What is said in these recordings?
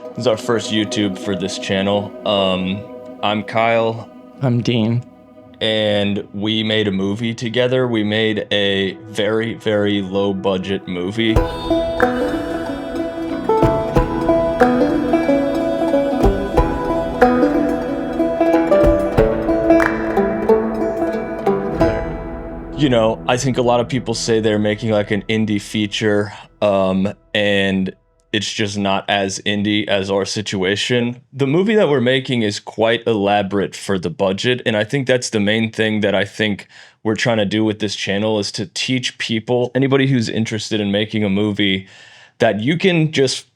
This is our first YouTube for this channel. I'm Kyle, I'm Dean. and we made a movie together. We made a very, very low budget movie. You know, I think a lot of people say they're making like an indie feature, and it's just not as indie as our situation. The movie that we're making is quite elaborate for the budget, and I think that's the main thing that I think we're trying to do with this channel is to teach people, anybody who's interested in making a movie, that you can just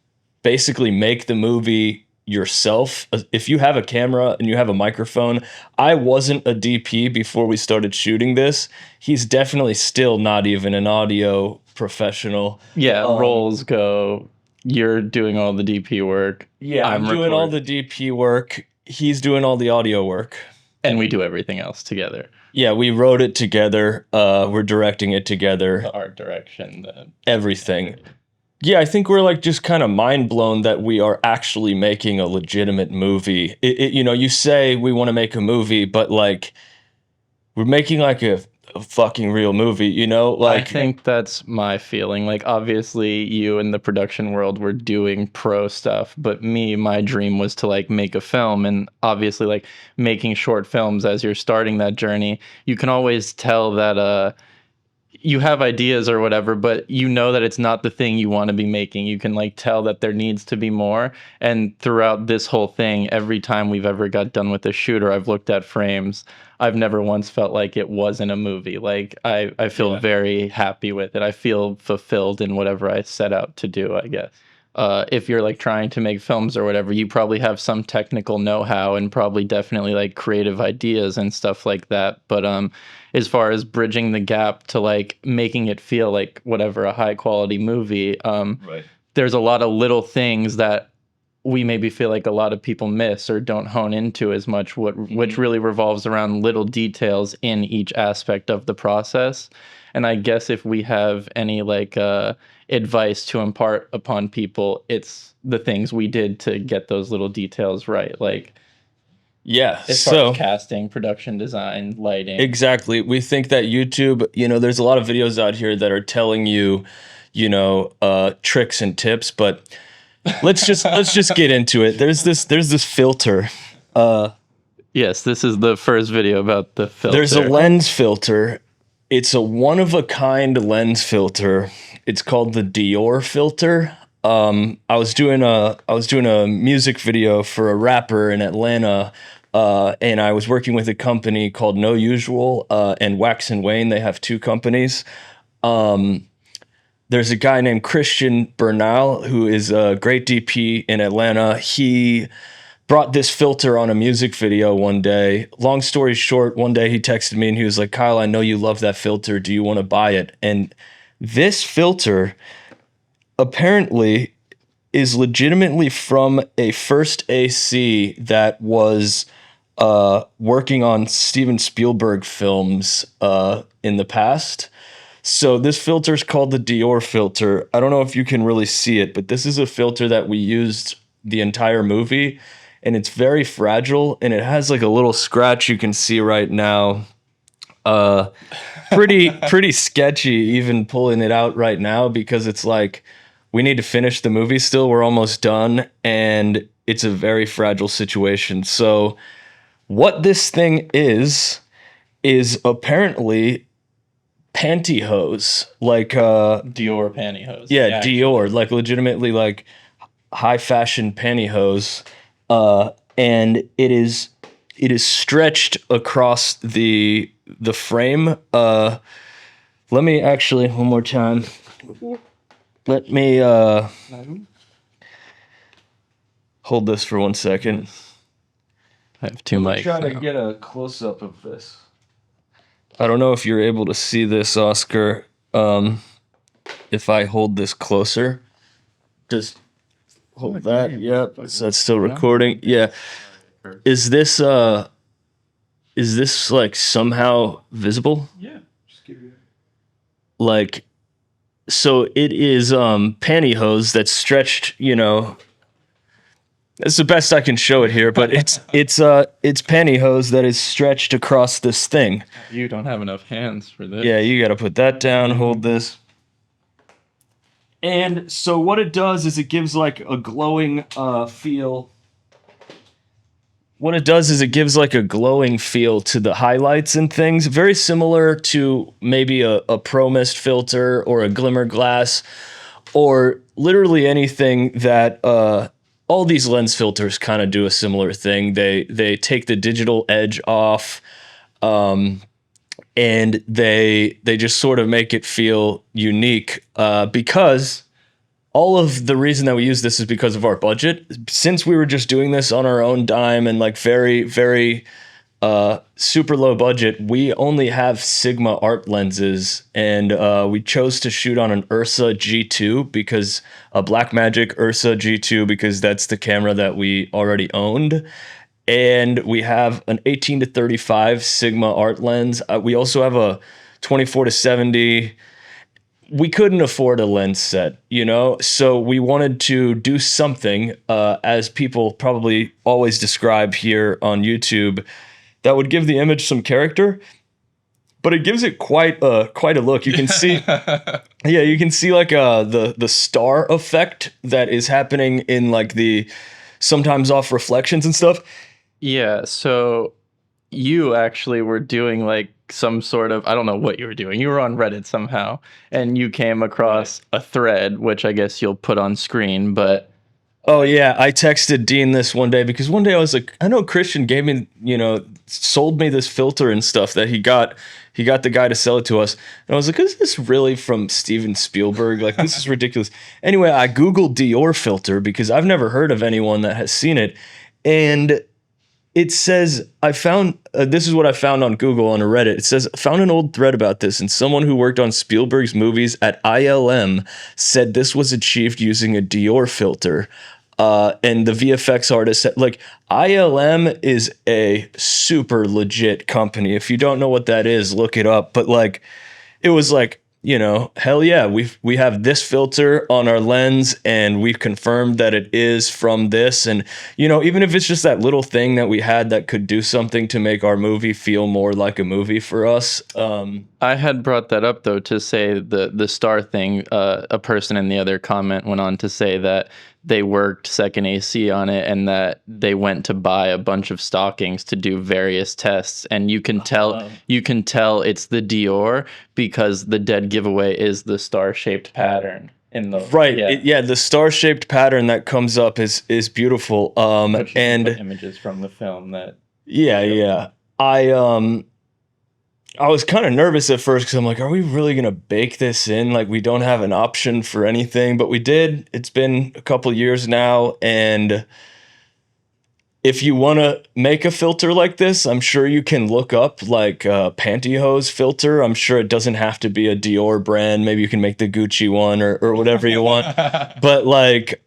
basically make the movie yourself. If you have a camera and you have a microphone, I wasn't a DP before we started shooting this. He's definitely still not even an audio professional. Yeah, roles go. You're doing all the DP work. Yeah, I'm doing all the DP work. He's doing all the audio work. And we do everything else together. Yeah, we wrote it together. We're directing it together. The art direction, everything. Yeah, I think we're like just kind of mind blown that we are actually making a legitimate movie. You know, you say we want to make a movie, but like we're making like a fucking real movie, you know? Like I think that's my feeling. Like obviously you in the production world were doing pro stuff, but my dream was to like make a film, and obviously like making short films as you're starting that journey, you can always tell that you have ideas or whatever, but you know that it's not the thing you want to be making. You can like tell that there needs to be more. And throughout this whole thing, every time we've ever got done with a shoot or I've looked at frames, I've never once felt like it wasn't a movie. Like I feel very happy with it. I feel fulfilled in whatever I set out to do, I guess. If you're like trying to make films or whatever, you probably have some technical know-how and probably definitely like creative ideas and stuff like that. But as far as bridging the gap to like making it feel like whatever a high quality movie, right. There's a lot of little things that we maybe feel like a lot of people miss or don't hone into as much, which really revolves around little details in each aspect of the process. And I guess if we have any like advice to impart upon people, it's the things we did to get those little details right. Like, yeah, as far as casting, production design, lighting. Exactly. We think that YouTube, you know, there's a lot of videos out here that are telling you, you know, tricks and tips, but let's just get into it. There's this filter. Yes, this is the first video about the filter. There's a lens filter. It's a one-of-a-kind lens filter. It's called the Dior filter. I was doing a music video for a rapper in Atlanta, and I was working with a company called No Usual and Wax and Wayne. They have two companies. There's a guy named Christian Bernal who is a great DP in Atlanta. He brought this filter on a music video one day. Long story short, one day he texted me and he was like, "Kyle, I know you love that filter. Do you want to buy it?" And this filter apparently is legitimately from a First AC that was working on Steven Spielberg films in the past. So this filter is called the Dior filter. I don't know if you can really see it, but this is a filter that we used the entire movie, and it's very fragile, and it has like a little scratch you can see right now. Pretty sketchy even pulling it out right now, because it's like we need to finish the movie still. We're almost done, and it's a very fragile situation. So what this thing is apparently pantyhose, like Dior pantyhose. Yeah, Dior, like legitimately like high fashion pantyhose, and it is stretched across the frame. Let me actually one more time. Let me hold this for 1 second. I have two mics. Try to get a close up of this. I don't know if you're able to see this, Oscar. If I hold this closer, just hold that. Yep. Is that still recording? Yeah. Is this like somehow visible? Yeah. Just give you. Like, so it is pantyhose that's stretched, you know, It's the best I can show it here, but it's pantyhose that is stretched across this thing. You don't have enough hands for this. Yeah, you got to put that down. Hold this. And so what it does is it gives like a glowing feel. What it does is it gives like a glowing feel to the highlights and things, very similar to maybe a Pro Mist filter or a Glimmer Glass, or literally anything that all these lens filters kind of do a similar thing. They take the digital edge off, and they just sort of make it feel unique, because all of the reason that we use this is because of our budget. Since we were just doing this on our own dime and like very, very super low budget, we only have Sigma art lenses, and we chose to shoot on an Ursa G2 because a Blackmagic Ursa G2 because that's the camera that we already owned. And we have an 18 to 35 Sigma art lens. We also have a 24 to 70. We couldn't afford a lens set, you know? So we wanted to do something, as people probably always describe here on YouTube, that would give the image some character, but it gives it quite a look. You can see, yeah, you can see like the star effect that is happening in like the sometimes off reflections and stuff. Yeah, so you actually were doing like some sort of, I don't know what you were doing. You were on Reddit somehow and you came across a thread, which I guess you'll put on screen, but Oh yeah, I texted Dean this one day because one day I was like, I know Christian gave me, sold me this filter and stuff that he got. He got the guy to sell it to us, and I was like, is this really from Steven Spielberg? Like, this is ridiculous. Anyway, I googled Dior filter because I've never heard of anyone that has seen it, and it says I found this is what I found on Google on a Reddit. It says found an old thread about this, and someone who worked on Spielberg's movies at ILM said this was achieved using a Dior filter. And the VFX artist said, like, ILM is a super legit company. If you don't know what that is, look it up. But like, it was like, hell yeah, we have this filter on our lens, and we've confirmed that it is from this. And even if it's just that little thing that we had that could do something to make our movie feel more like a movie for us. I had brought that up though to say the star thing. A person in the other comment went on to say that they worked second AC on it and that they went to buy a bunch of stockings to do various tests, and you can tell it's the Dior because the dead giveaway is the star-shaped pattern in the Right. yeah. The star-shaped pattern that comes up is beautiful. Which you can put images from the film that. Yeah. I was kind of nervous at first because I'm like, are we really going to bake this in? Like, we don't have an option for anything, but we did. It's been a couple years now. And if you want to make a filter like this, I'm sure you can look up like a pantyhose filter. I'm sure it doesn't have to be a Dior brand. Maybe you can make the Gucci one or whatever you want. But like,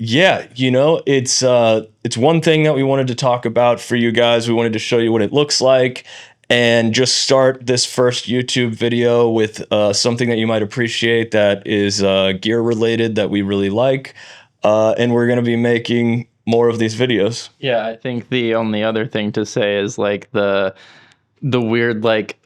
yeah, it's one thing that we wanted to talk about for you guys. We wanted to show you what it looks like and just start this first YouTube video with something that you might appreciate that is gear related that we really like. And we're going to be making more of these videos. Yeah, I think the only other thing to say is like the weird, like,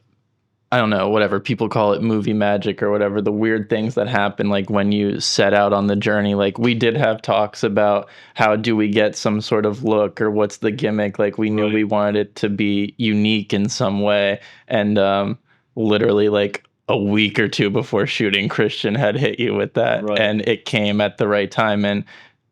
I don't know, whatever people call it, movie magic or whatever, the weird things that happen like when you set out on the journey. Like, we did have talks about how do we get some sort of look or what's the gimmick. Like, we knew we wanted it to be unique in some way, and literally like a week or two before shooting, Christian had hit you with that. Right. And it came at the right time. And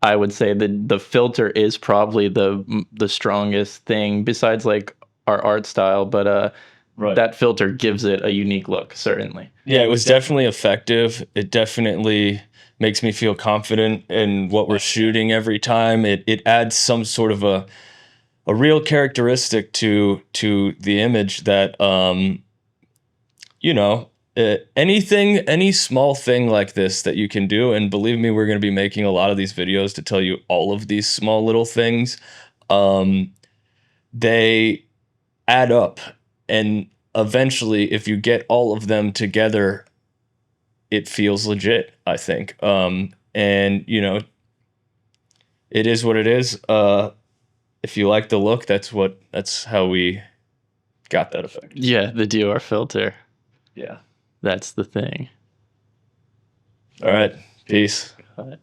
I would say that the filter is probably the strongest thing besides like our art style, but Right. That filter gives it a unique look, certainly. Yeah, it was definitely effective. It definitely makes me feel confident in what we're shooting every time. It adds some sort of a real characteristic to the image that any small thing like this that you can do, and believe me, we're going to be making a lot of these videos to tell you all of these small little things. They add up. And eventually, if you get all of them together, it feels legit, I think. And, it is what it is. If you like the look, that's how we got that effect. Yeah, the Dior filter. Yeah. That's the thing. All right. Peace. Cut.